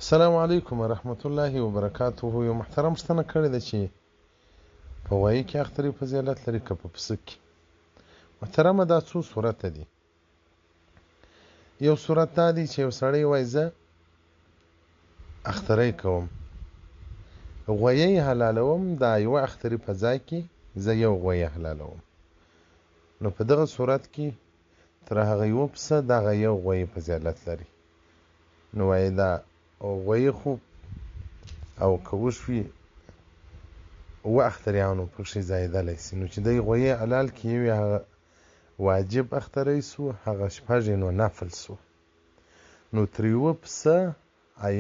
السلام علیکم ورحمت الله وبرکاته. یو محترم پوښتنه کړې ده چې په غوایي کې اختري فضیلت لري که په پسه کې. محترمه دا څو صورته دي. یو صورت دا دی چې یو سړی وایي زه اختری کوم، غویی حلالوم، دا یوه اختري په ځای کې زه یو غویی حلالوم، نو په دغه صورت کې تر هغه یوه پسه دغه یو غویی فضیلت لري. نو وایي دا غویی خو او که وشوي اوه اختریانو پکښې ځایېدلی سي، نو چې دی غویی حلال کړي، یو یې هغه واجب اختری سو، هغه شپږ یې نو نفل سو، نو تر یوه پسه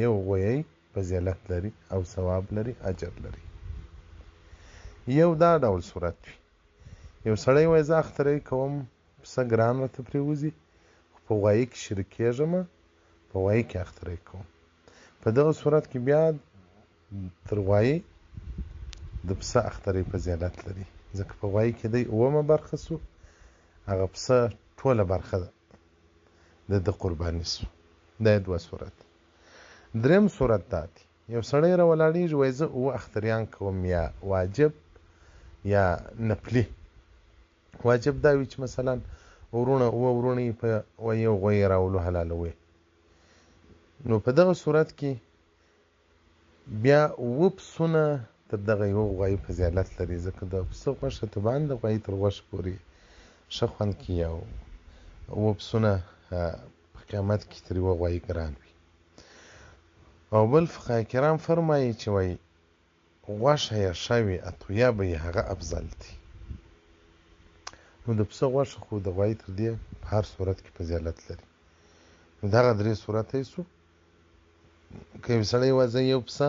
یو غویی فضیلت لري او ثواب لري، اجر لري. یو دا ډول صورت وي، یو سړی وایي زه اختری کوم، پسه ګران راته پرېوځي، خو په غویي کې شریکېږم، په غویي کې اختری کوم. په دغه صورت کې بیا تر غویي د پسه اختری فضیلت لري، ځکه په غویي کې دی اومه برخه سو، هغه پسه ټوله برخه د قرباني سو. دا دوه صورت. دریم صورت دا دی، یو سړی را ولاړېږي وایي زه اوه اختریان کوم، یا واجب یا نفلي. واجب دا وي چې مثلا ورونه اوه ورونه یې په یو غویي راولو حلالوي، نو په دغه صورت کې بیا اوه پسونه تر دغه یو غویي فضیلت لري، ځکه د پسه غوښه طبعا د غویي تر غوښې پورې ښه خوند کوي، او اوه پسونه په قیامت کې تر یوه غویي ګران وي. او بل فقهای کرام فرمایي چې وایي غوښه یې ښه وي، اطیبه یې هغه افضل دی. نو د پسه غوښه خو د غویي تر دې په هر صورت کې فضیلت لري. نو دغه درې صورته یې سو. که یو سړی وایي زه یو پسه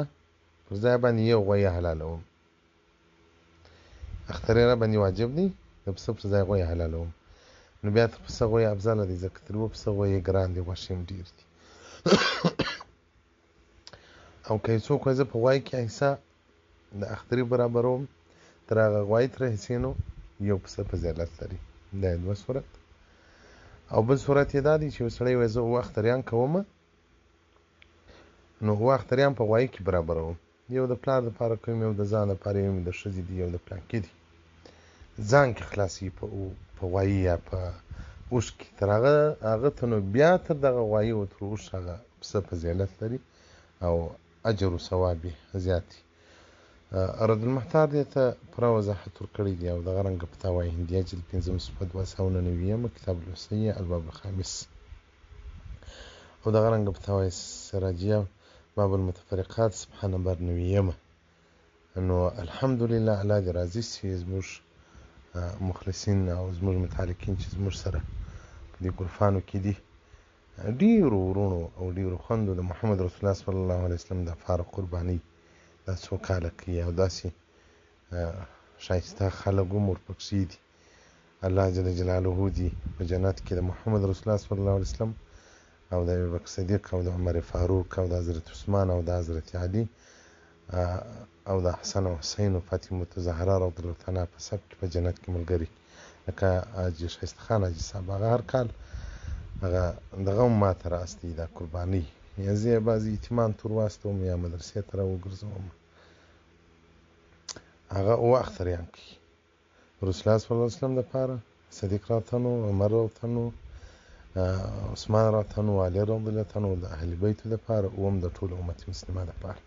پر ځای باندې یو غویي حلالوم، اختری را باندې واجب دی، د پسه پر ځای غویي حلالوم، نو بیا تر پسه غویي افضله دی، ځکه تر یوه پسه غویي ګران دی، غوښې هم ډېر دي. او که څوک وایي زه په غویي کې حصه د اختري برابروم، تر هغه غویي تر حصې نو یو پسه فضیلت لري. دا یې دوه صورت. او بل صورت یې دا دی چې یو سړی وایي زه اوه اختریان کومه، نو اوه اختریان په غویي کې برابروم، یو د پلار دپاره کوم، یو د ځان دپاره، یو د ښځې دي، یو د پلانکې دي، ځان کې خلاصوي په غویي یا په اوښ کې، تر هغه ته نو بیا تر دغه غویي او تر اوښ هغه پسه فضیلت لري او اجر و ثواب یې زیات دي. رد المحتار دې ته پوره وضاحت ورکړی دی، او دغه رنګه فتاوی هندیه جلد 5 صفحه 299 کتاب الوصیه الباب الخامس، او دغه رنګه فتاوی سراجیه باب المتفرقات صفحه نمبر 90. نو الحمدلله الله دې راضي سي زموږ مخلصین او زموږ متعلقین چې زموږ سره په دې ګروپانو کې دي، ډېرو ورونو او ډېرو خویندو د محمد رسول الله صلی الله علیه وسلم دپاره قربانۍ دا څو کاله کوي، او داسې ښایسته خلک هم ورپکښې دي. الله جل جلاله دې په جنت کې د محمد رسول الله صلی الله علیه وسلم او د ابوبکر صدیق او د عمر فاروق او د حضرت عثمان او د حضرت علي او د حسن او حسین او فاطمه الزهرا رضی الله عنها په سب کې په جنت کې ملګري، لکه حاجي ښایسته خان حاجي صاحب، هغه هر کال هغه دغه هم ما ته راستي دا قربانۍ، یا زه یې بعضې یتیمان ته ور واستوم یا مدرسې ته را وګرځوم. هغه اوه اختریان کوي، رسول الله صلی الله علیه وسلم دپاره، صدیق راته نو، عمر راته نو، عثمان راته نو، علي رضی الله عنه، د اهل بیتو دپاره، اوم د ټول امت مسلمه دپاره.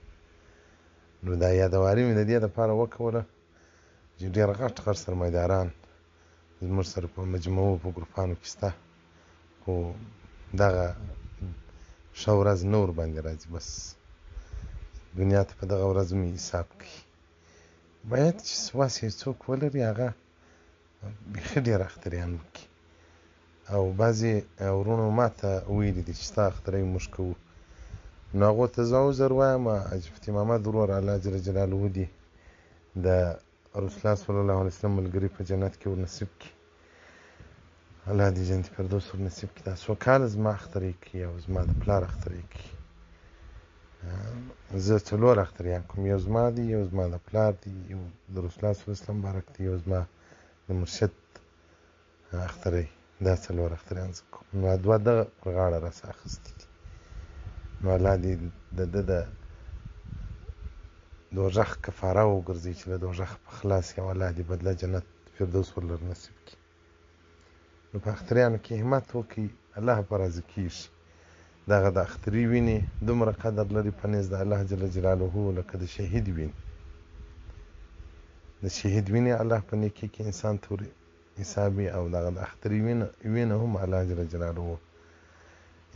نو دا یادواري مې د دې دپاره وکوله چې ډېر غټ غټ سرمایداران زموږ سره په مجموعو په ګروپانو کې شته، خو دغه ښه ورځ نه ورباندې راځي، بس دنیا ته په دغه ورځ مې حساب کوي. باید چې وس یې څوک ولري هغه بیخي ډېر اختریان وکړي. او بعضې ورونو ما ته ویلي دي چې ستا اختری موږ کوو، نو هغو ته زه عذر وایم. حاجي فتح محمد ورور الله جل جلاله دې د رسول الله صلی الله علیه وسلم ملګري په جنت کې ورنصیب کړي، الله دې جنت فردوس ورنصیب کړي. دا څو کاله زما اختری کوي او زما د پلار اختری کوي، زه څلور اختریان کوم، یو زما دی، یو زما د پلار دی، یو د رسول الله صلی الله علیه وسلم مبارک دی، یو زما د مرشد اختری. دا څلور اختریان زه کوم، نو دوه دغه پر غاړه راسه اخیستي دي. نو الله دې د ده د دوزخ کفاره وګرځي چې له دوزخ په خلاص یې، او الله دې بدله جنت فردوس ورلر نصیب کړي. نو په اختریانو کې همت وکړي، الله په راضي کېږي. دغه د اختري وینې دومره قدر لري په نزد د الله جل جلاله لکه د شهید وینې. د شهید وینې الله په نیکۍ کې انسان ته حسابي، او دغه د اختري وینه هم الله جل جلاله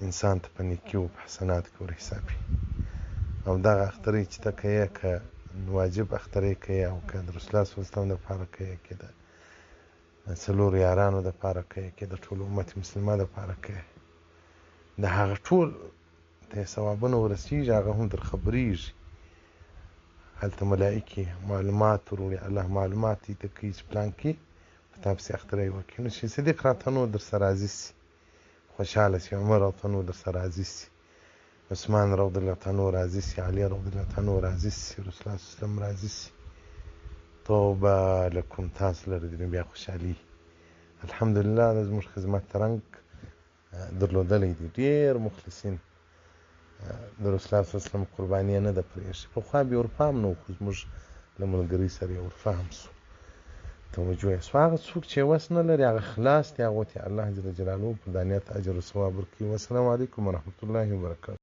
انسان ته په نیکیو په حسناتو کې ور حسابي. او دغه اخترۍ چې ته کوې، که واجب اخترۍ کوې او که د رسول الله صلی الله علیه وسلم دپاره کوې، که د څلورو یارانو دپاره کوې، که د ټول امت مسلمه دپاره کوې، د هغه ټول ته یې ثوابونه ورسېږي، هغه هم در خبرېږي. هلته ملایکې معلومات وروړي، الله معلومات دې ته کوي چې پلانکي په تا پسې اخترۍ وکړي. نو چې صدیق راته نور در سره راضي سي، خوشحاله سي، عمر راته نور در سره راضي سي، عثمان رضی الله تعالی عنه راضي سي، علي رضی الله تعالی عنه راضي سي، رسول الله صلی الله علیه وسلم راضي سي. توبه لکم، تاسو لره دې بیا خوشحالي. الحمدلله د زموږ خدمت ته رنګ درلودلی دي، ډېر مخلصین د رسول الله صلی الله علیه وسلم قرباني نه ده پرېښې. پخوا بې ورپام نه و، خو زموږ له ملګرۍ سره یې ورفهم سو، توجه یې سو. هغه څوک چې وس نه لري، هغه خلاص دی، هغو ته الله جل جلاله په دا نیت اجر و ثواب ورکوي. والسلام علیکم ورحمة الله وبرکاته.